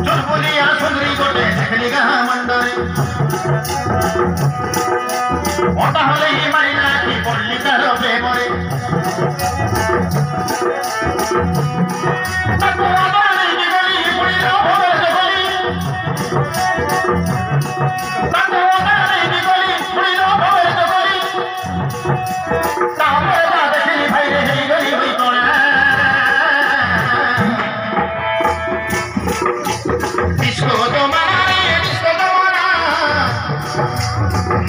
चुलबुलिया सुंदरी गोटे देखली गाँ मंडरे ओटा हले ही मारिला कि पड़ली तार प्रेमरे ताको आदरे निगली पुलिरो भोगे जगली ताको आदरे निगली पुलिरो भोगे जगली तामे दा देखली भाई रे ही गली होई कोना डिस्को जमाना रे डिस्को जमाना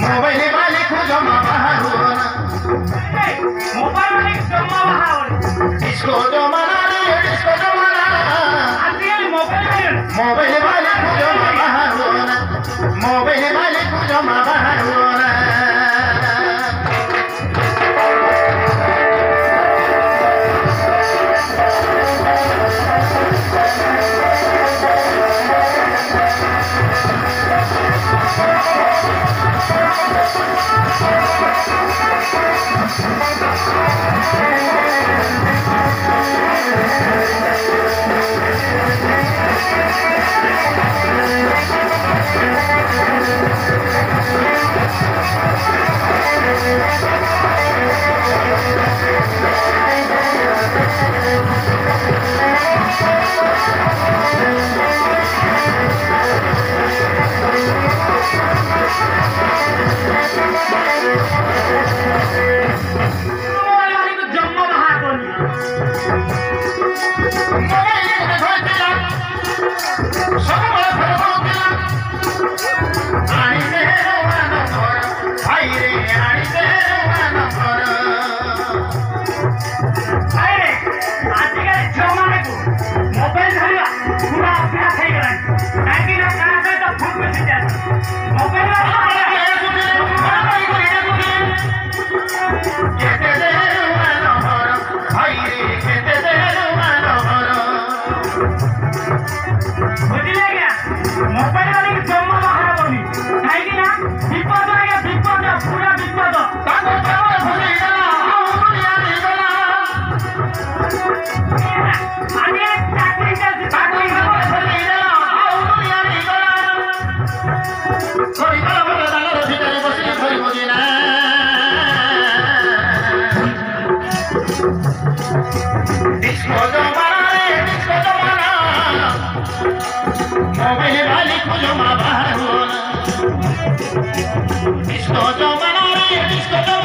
मोबाइल वाले को जमा बाहर होना मोबाइल वाले जमा बाहर डिस्को जमाना रे डिस्को जमाना आजकल मोबाइल वाले को जमा बाहर होना मोबाइल वाले को जमा बाहर होना मोबाइल वाले को जमा बाहर होना डिस्को जमाना रे डिस्को